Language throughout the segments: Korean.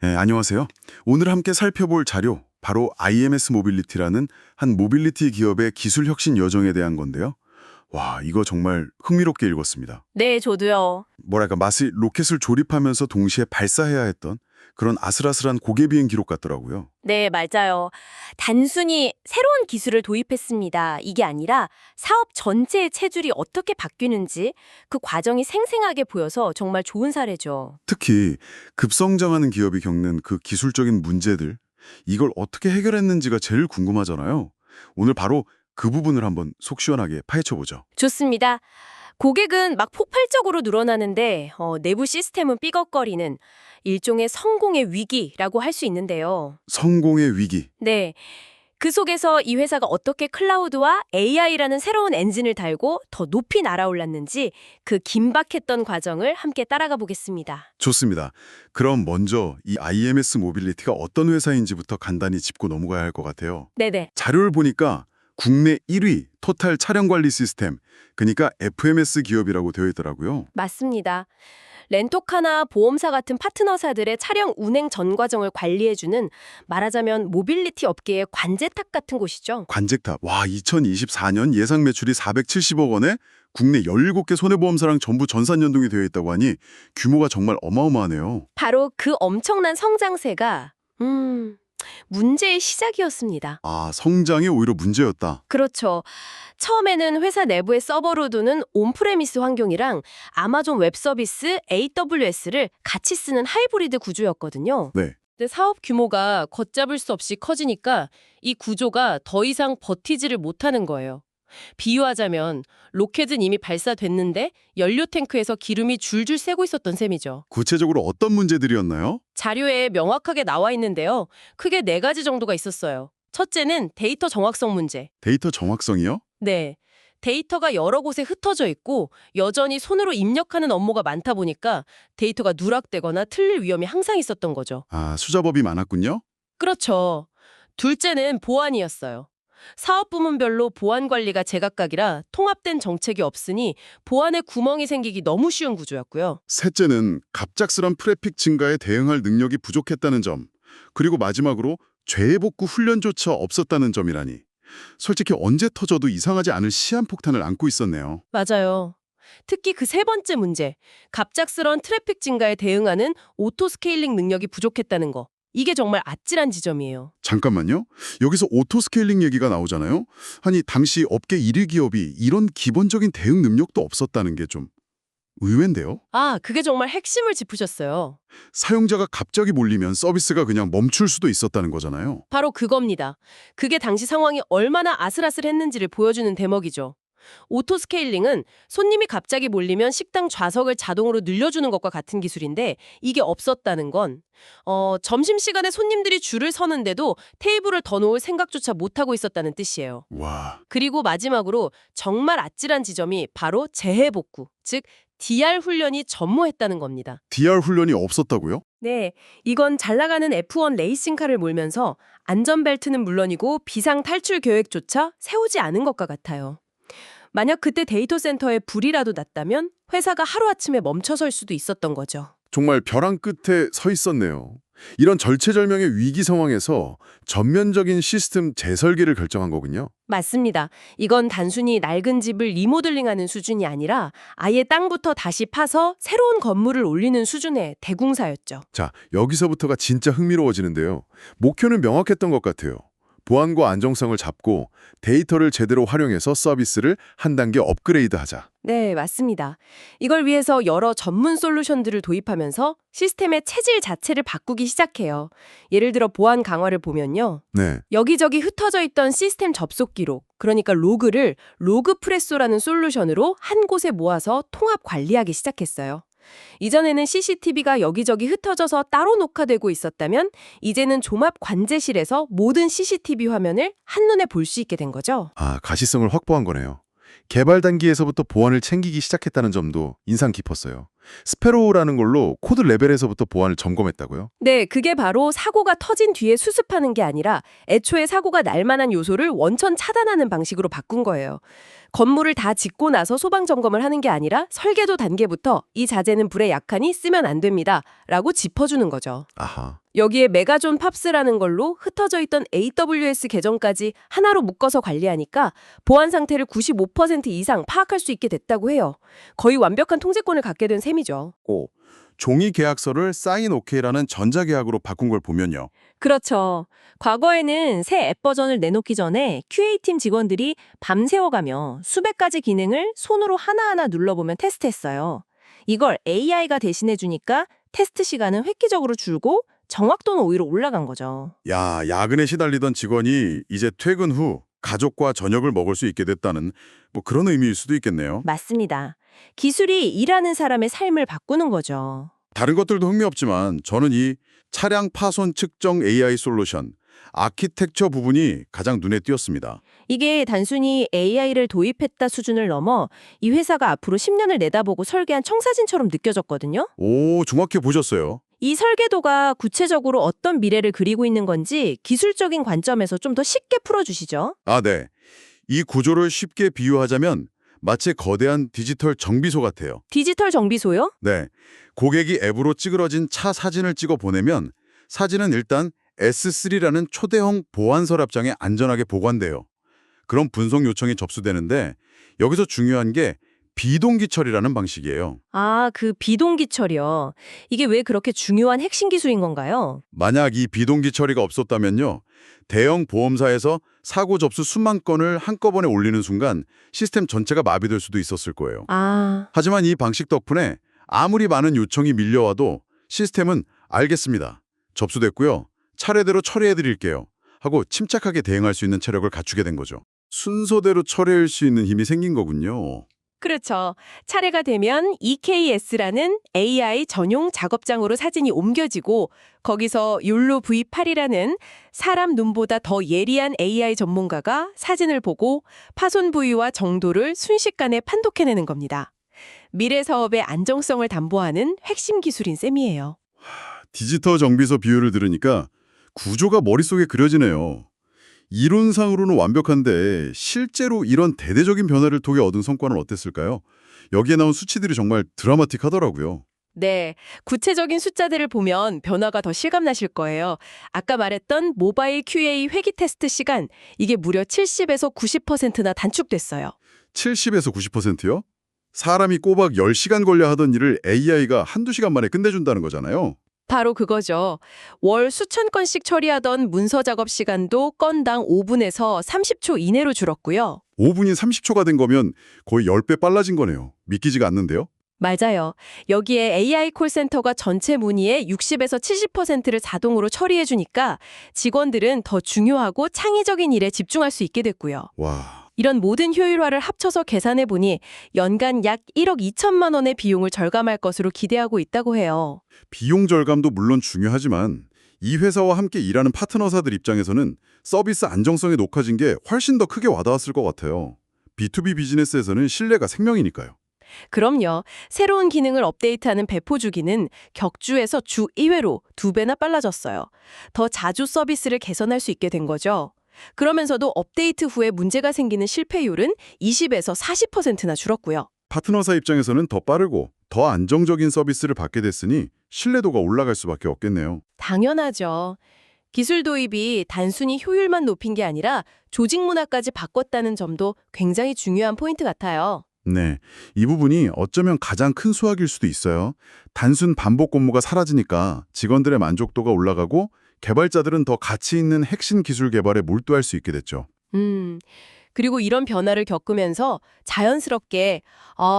네, 안녕하세요. 오늘 함께 살펴볼 자료, 바로 IMS 모빌리티라는 한 모빌리티 기업의 기술 혁신 여정에 대한 건데요. 와, 이거 정말 흥미롭게 읽었습니다. 네, 저도요. 뭐랄까, 마치 로켓을 조립하면서 동시에 발사해야 했던 그런 아슬아슬한 고개 비행 기록 같더라고요. 네, 맞아요. 단순히 새로운 기술을 도입했습니다. 이게 아니라 사업 전체의 체질이 어떻게 바뀌는지 그 과정이 생생하게 보여서 정말 좋은 사례죠. 특히 급성장하는 기업이 겪는 그 기술적인 문제들, 이걸 어떻게 해결했는지가 제일 궁금하잖아요. 오늘 바로 그 부분을 한번 속 시원하게 파헤쳐보죠. 좋습니다. 고객은 막 폭발적으로 늘어나는데 내부 시스템은 삐걱거리는 일종의 성공의 위기라고 할 수 있는데요. 성공의 위기. 네. 그 속에서 이 회사가 어떻게 클라우드와 AI라는 새로운 엔진을 달고 더 높이 날아올랐는지 그 긴박했던 과정을 함께 따라가 보겠습니다. 좋습니다. 그럼 먼저 이 IMS 모빌리티가 어떤 회사인지부터 간단히 짚고 넘어가야 할 것 같아요. 네네. 자료를 보니까 국내 1위 토탈 차량 관리 시스템, 그러니까 FMS 기업이라고 되어 있더라고요. 맞습니다. 렌토카나 보험사 같은 파트너사들의 차량 운행 전 과정을 관리해주는 말하자면 모빌리티 업계의 관제탑 같은 곳이죠. 관제탑, 와, 2024년 예상 매출이 470억 원에 국내 17개 손해보험사랑 전부 전산 연동이 되어 있다고 하니 규모가 정말 어마어마하네요. 바로 그 엄청난 성장세가 문제의 시작이었습니다. 아, 성장이 오히려 문제였다. 그렇죠. 처음에는 회사 내부의 서버로 두는 온프레미스 환경이랑 아마존 웹서비스 AWS를 같이 쓰는 하이브리드 구조였거든요. 네. 근데 사업 규모가 걷잡을 수 없이 커지니까 이 구조가 더 이상 버티지를 못하는 거예요. 비유하자면 로켓은 이미 발사됐는데 연료 탱크에서 기름이 줄줄 새고 있었던 셈이죠. 구체적으로 어떤 문제들이었나요? 자료에 명확하게 나와 있는데요. 크게 네 가지 정도가 있었어요. 첫째는 데이터 정확성 문제. 데이터 정확성이요? 네. 데이터가 여러 곳에 흩어져 있고 여전히 손으로 입력하는 업무가 많다 보니까 데이터가 누락되거나 틀릴 위험이 항상 있었던 거죠. 아, 수작업이 많았군요. 그렇죠. 둘째는 보안이었어요. 사업 부문별로 보안 관리가 제각각이라 통합된 정책이 없으니 보안에 구멍이 생기기 너무 쉬운 구조였고요. 셋째는 갑작스런 트래픽 증가에 대응할 능력이 부족했다는 점. 그리고 마지막으로 재해복구 훈련조차 없었다는 점이라니. 솔직히 언제 터져도 이상하지 않을 시한폭탄을 안고 있었네요. 맞아요. 특히 그 세 번째 문제, 갑작스런 트래픽 증가에 대응하는 오토 스케일링 능력이 부족했다는 거. 이게 정말 아찔한 지점이에요. 잠깐만요. 여기서 오토 스케일링 얘기가 나오잖아요. 아니, 당시 업계 1위 기업이 이런 기본적인 대응 능력도 없었다는 게 좀 의외인데요. 아, 그게 정말 핵심을 짚으셨어요. 사용자가 갑자기 몰리면 서비스가 그냥 멈출 수도 있었다는 거잖아요. 바로 그겁니다. 그게 당시 상황이 얼마나 아슬아슬했는지를 보여주는 대목이죠. 오토 스케일링은 손님이 갑자기 몰리면 식당 좌석을 자동으로 늘려주는 것과 같은 기술인데 이게 없었다는 건 점심시간에 손님들이 줄을 서는데도 테이블을 더 놓을 생각조차 못하고 있었다는 뜻이에요. 와, 그리고 마지막으로 정말 아찔한 지점이 바로 재해복구, 즉 DR 훈련이 전무했다는 겁니다. DR 훈련이 없었다고요? 네, 이건 잘 나가는 F1 레이싱카를 몰면서 안전벨트는 물론이고 비상 탈출 계획조차 세우지 않은 것과 같아요. 만약 그때 데이터 센터에 불이라도 났다면 회사가 하루아침에 멈춰설 수도 있었던 거죠. 정말 벼랑 끝에 서 있었네요. 이런 절체절명의 위기 상황에서 전면적인 시스템 재설계를 결정한 거군요. 맞습니다. 이건 단순히 낡은 집을 리모델링하는 수준이 아니라 아예 땅부터 다시 파서 새로운 건물을 올리는 수준의 대공사였죠. 자, 여기서부터가 진짜 흥미로워지는데요. 목표는 명확했던 것 같아요. 보안과 안정성을 잡고 데이터를 제대로 활용해서 서비스를 한 단계 업그레이드하자. 네, 맞습니다. 이걸 위해서 여러 전문 솔루션들을 도입하면서 시스템의 체질 자체를 바꾸기 시작해요. 예를 들어 보안 강화를 보면요. 네, 여기저기 흩어져 있던 시스템 접속 기록, 그러니까 로그를 로그프레소라는 솔루션으로 한 곳에 모아서 통합 관리하기 시작했어요. 이전에는 CCTV가 여기저기 흩어져서 따로 녹화되고 있었다면 이제는 종합 관제실에서 모든 CCTV 화면을 한눈에 볼 수 있게 된 거죠. 아, 가시성을 확보한 거네요. 개발 단계에서부터 보안을 챙기기 시작했다는 점도 인상 깊었어요. 스페로우라는 걸로 코드 레벨에서부터 보안을 점검했다고요? 네, 그게 바로 사고가 터진 뒤에 수습하는 게 아니라 애초에 사고가 날 만한 요소를 원천 차단하는 방식으로 바꾼 거예요. 건물을 다 짓고 나서 소방 점검을 하는 게 아니라 설계도 단계부터 이 자재는 불에 약하니 쓰면 안 됩니다. 라고 짚어주는 거죠. 아하. 여기에 메가존 팝스라는 걸로 흩어져 있던 AWS 계정까지 하나로 묶어서 관리하니까 보안 상태를 95% 이상 파악할 수 있게 됐다고 해요. 거의 완벽한 통제권을 갖게 된 셈이죠. 고 종이 계약서를 사인 오케이라는 전자계약으로 바꾼 걸 보면요. 그렇죠. 과거에는 새 앱 버전을 내놓기 전에 QA팀 직원들이 밤새워가며 수백 가지 기능을 손으로 하나하나 눌러보면 테스트했어요. 이걸 AI가 대신해주니까 테스트 시간은 획기적으로 줄고 정확도는 오히려 올라간 거죠. 야, 야근에 시달리던 직원이 이제 퇴근 후 가족과 저녁을 먹을 수 있게 됐다는 뭐 그런 의미일 수도 있겠네요. 맞습니다. 기술이 일하는 사람의 삶을 바꾸는 거죠. 다른 것들도 흥미없지만 저는 이 차량 파손 측정 AI 솔루션, 아키텍처 부분이 가장 눈에 띄었습니다. 이게 단순히 AI를 도입했다 수준을 넘어 이 회사가 앞으로 10년을 내다보고 설계한 청사진처럼 느껴졌거든요. 오, 정확히 보셨어요. 이 설계도가 구체적으로 어떤 미래를 그리고 있는 건지 기술적인 관점에서 좀 더 쉽게 풀어주시죠. 아, 네. 이 구조를 쉽게 비유하자면 마치 거대한 디지털 정비소 같아요. 디지털 정비소요? 네. 고객이 앱으로 찌그러진 차 사진을 찍어 보내면 사진은 일단 S3라는 초대형 보안 서랍장에 안전하게 보관돼요. 그럼 분석 요청이 접수되는데 여기서 중요한 게 비동기 처리라는 방식이에요. 아, 그 비동기 처리요. 이게 왜 그렇게 중요한 핵심 기술인 건가요? 만약 이 비동기 처리가 없었다면요. 대형 보험사에서 사고 접수 수만 건을 한꺼번에 올리는 순간 시스템 전체가 마비될 수도 있었을 거예요. 아, 하지만 이 방식 덕분에 아무리 많은 요청이 밀려와도 시스템은 알겠습니다. 접수됐고요. 차례대로 처리해드릴게요. 하고 침착하게 대응할 수 있는 체력을 갖추게 된 거죠. 순서대로 처리할 수 있는 힘이 생긴 거군요. 그렇죠. 차례가 되면 EKS라는 AI 전용 작업장으로 사진이 옮겨지고 거기서 욜로 V8이라는 사람 눈보다 더 예리한 AI 전문가가 사진을 보고 파손 부위와 정도를 순식간에 판독해내는 겁니다. 미래 사업의 안정성을 담보하는 핵심 기술인 셈이에요. 디지털 정비소 비유를 들으니까 구조가 머릿속에 그려지네요. 이론상으로는 완벽한데 실제로 이런 대대적인 변화를 통해 얻은 성과는 어땠을까요? 여기에 나온 수치들이 정말 드라마틱하더라고요. 네, 구체적인 숫자들을 보면 변화가 더 실감나실 거예요. 아까 말했던 모바일 QA 회기 테스트 시간, 이게 무려 70에서 90%나 단축됐어요. 70에서 90%요? 사람이 꼬박 10시간 걸려 하던 일을 AI가 한두 시간 만에 끝내준다는 거잖아요. 바로 그거죠. 월 수천 건씩 처리하던 문서 작업 시간도 건당 5분에서 30초 이내로 줄었고요. 5분이 30초가 된 거면 거의 10배 빨라진 거네요. 믿기지가 않는데요? 맞아요. 여기에 AI 콜센터가 전체 문의의 60에서 70%를 자동으로 처리해주니까 직원들은 더 중요하고 창의적인 일에 집중할 수 있게 됐고요. 와, 이런 모든 효율화를 합쳐서 계산해보니 연간 약 1억 2천만 원의 비용을 절감할 것으로 기대하고 있다고 해요. 비용 절감도 물론 중요하지만 이 회사와 함께 일하는 파트너사들 입장에서는 서비스 안정성이 높아진 게 훨씬 더 크게 와닿았을 것 같아요. B2B 비즈니스에서는 신뢰가 생명이니까요. 그럼요. 새로운 기능을 업데이트하는 배포 주기는 격주에서 주 2회로 2배나 빨라졌어요. 더 자주 서비스를 개선할 수 있게 된 거죠. 그러면서도 업데이트 후에 문제가 생기는 실패율은 20에서 40%나 줄었고요. 파트너사 입장에서는 더 빠르고 더 안정적인 서비스를 받게 됐으니 신뢰도가 올라갈 수밖에 없겠네요. 당연하죠. 기술 도입이 단순히 효율만 높인 게 아니라 조직 문화까지 바꿨다는 점도 굉장히 중요한 포인트 같아요. 네, 이 부분이 어쩌면 가장 큰 수확일 수도 있어요. 단순 반복 근무가 사라지니까 직원들의 만족도가 올라가고 개발자들은 더 가치 있는 핵심 기술 개발에 몰두할 수 있게 됐죠. 그리고 이런 변화를 겪으면서 자연스럽게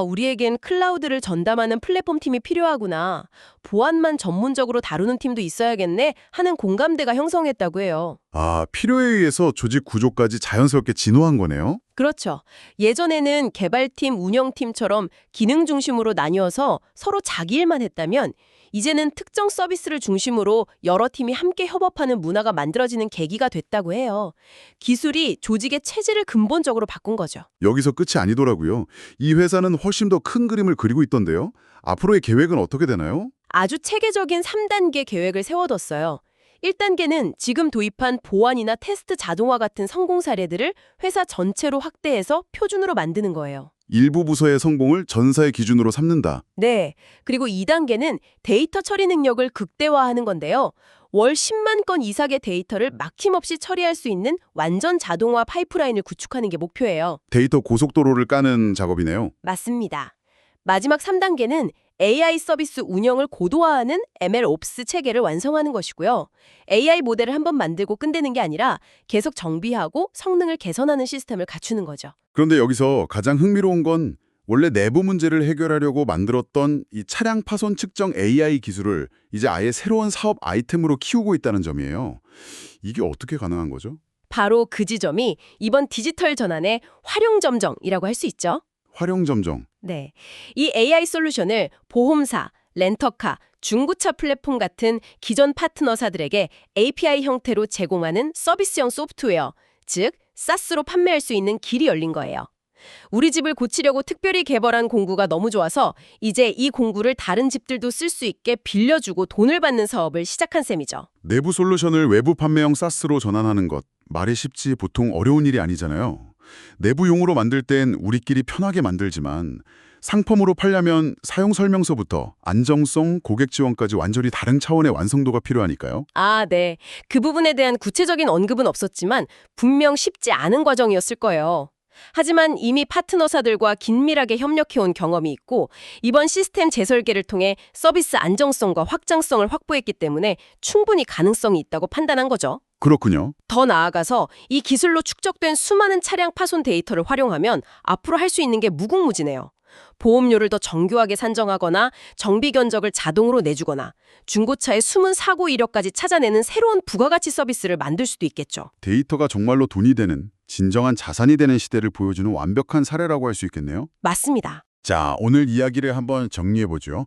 우리에겐 클라우드를 전담하는 플랫폼 팀이 필요하구나. 보안만 전문적으로 다루는 팀도 있어야겠네 하는 공감대가 형성했다고 해요. 아, 필요에 의해서 조직 구조까지 자연스럽게 진화한 거네요. 그렇죠. 예전에는 개발팀, 운영팀처럼 기능 중심으로 나뉘어서 서로 자기 일만 했다면 이제는 특정 서비스를 중심으로 여러 팀이 함께 협업하는 문화가 만들어지는 계기가 됐다고 해요. 기술이 조직의 체질을 근본적으로 바꾼 거죠. 여기서 끝이 아니더라고요. 이 회사는 훨씬 더 큰 그림을 그리고 있던데요. 앞으로의 계획은 어떻게 되나요? 아주 체계적인 3단계 계획을 세워뒀어요. 1단계는 지금 도입한 보안이나 테스트 자동화 같은 성공 사례들을 회사 전체로 확대해서 표준으로 만드는 거예요. 일부 부서의 성공을 전사의 기준으로 삼는다. 네. 그리고 2단계는 데이터 처리 능력을 극대화하는 건데요. 월 10만 건 이상의 데이터를 막힘없이 처리할 수 있는 완전 자동화 파이프라인을 구축하는 게 목표예요. 데이터 고속도로를 까는 작업이네요. 맞습니다. 마지막 3단계는 AI 서비스 운영을 고도화하는 MLOps 체계를 완성하는 것이고요. AI 모델을 한번 만들고 끝내는 게 아니라 계속 정비하고 성능을 개선하는 시스템을 갖추는 거죠. 그런데 여기서 가장 흥미로운 건 원래 내부 문제를 해결하려고 만들었던 이 차량 파손 측정 AI 기술을 이제 아예 새로운 사업 아이템으로 키우고 있다는 점이에요. 이게 어떻게 가능한 거죠? 바로 그 지점이 이번 디지털 전환의 활용점정이라고 할 수 있죠. 활용점정. 네. 이 AI 솔루션을 보험사, 렌터카, 중고차 플랫폼 같은 기존 파트너사들에게 API 형태로 제공하는 서비스형 소프트웨어, 즉 SaaS로 판매할 수 있는 길이 열린 거예요. 우리 집을 고치려고 특별히 개발한 공구가 너무 좋아서 이제 이 공구를 다른 집들도 쓸 수 있게 빌려주고 돈을 받는 사업을 시작한 셈이죠. 내부 솔루션을 외부 판매형 SaaS로 전환하는 것. 말이 쉽지 보통 어려운 일이 아니잖아요. 내부용으로 만들 땐 우리끼리 편하게 만들지만 상품으로 팔려면 사용 설명서부터 안정성, 고객 지원까지 완전히 다른 차원의 완성도가 필요하니까요. 아, 네. 그 부분에 대한 구체적인 언급은 없었지만 분명 쉽지 않은 과정이었을 거예요. 하지만 이미 파트너사들과 긴밀하게 협력해온 경험이 있고 이번 시스템 재설계를 통해 서비스 안정성과 확장성을 확보했기 때문에 충분히 가능성이 있다고 판단한 거죠. 그렇군요. 더 나아가서 이 기술로 축적된 수많은 차량 파손 데이터를 활용하면 앞으로 할 수 있는 게 무궁무진해요. 보험료를 더 정교하게 산정하거나 정비 견적을 자동으로 내주거나 중고차의 숨은 사고 이력까지 찾아내는 새로운 부가가치 서비스를 만들 수도 있겠죠. 데이터가 정말로 돈이 되는, 진정한 자산이 되는 시대를 보여주는 완벽한 사례라고 할 수 있겠네요. 맞습니다. 자, 오늘 이야기를 한번 정리해보죠.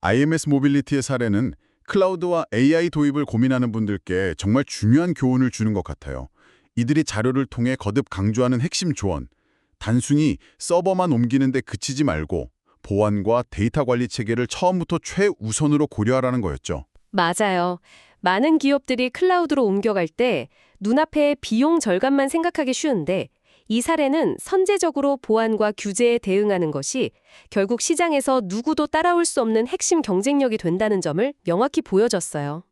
IMS 모빌리티의 사례는 클라우드와 AI 도입을 고민하는 분들께 정말 중요한 교훈을 주는 것 같아요. 이들이 자료를 통해 거듭 강조하는 핵심 조언, 단순히 서버만 옮기는 데 그치지 말고 보안과 데이터 관리 체계를 처음부터 최우선으로 고려하라는 거였죠. 맞아요. 많은 기업들이 클라우드로 옮겨갈 때 눈앞의 비용 절감만 생각하기 쉬운데 이 사례는 선제적으로 보안과 규제에 대응하는 것이 결국 시장에서 누구도 따라올 수 없는 핵심 경쟁력이 된다는 점을 명확히 보여줬어요.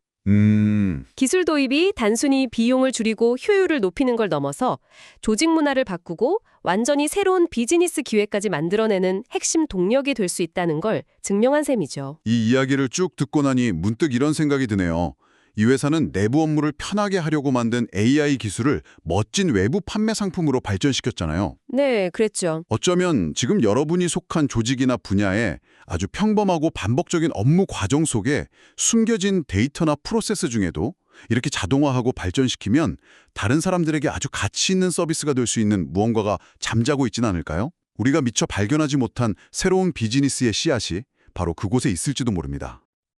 기술 도입이 단순히 비용을 줄이고 효율을 높이는 걸 넘어서 조직 문화를 바꾸고 완전히 새로운 비즈니스 기회까지 만들어내는 핵심 동력이 될 수 있다는 걸 증명한 셈이죠. 이 이야기를 쭉 듣고 나니 문득 이런 생각이 드네요. 이 회사는 내부 업무를 편하게 하려고 만든 AI 기술을 멋진 외부 판매 상품으로 발전시켰잖아요. 네, 그랬죠. 어쩌면 지금 여러분이 속한 조직이나 분야에 아주 평범하고 반복적인 업무 과정 속에 숨겨진 데이터나 프로세스 중에도 이렇게 자동화하고 발전시키면 다른 사람들에게 아주 가치 있는 서비스가 될 수 있는 무언가가 잠자고 있진 않을까요? 우리가 미처 발견하지 못한 새로운 비즈니스의 씨앗이 바로 그곳에 있을지도 모릅니다.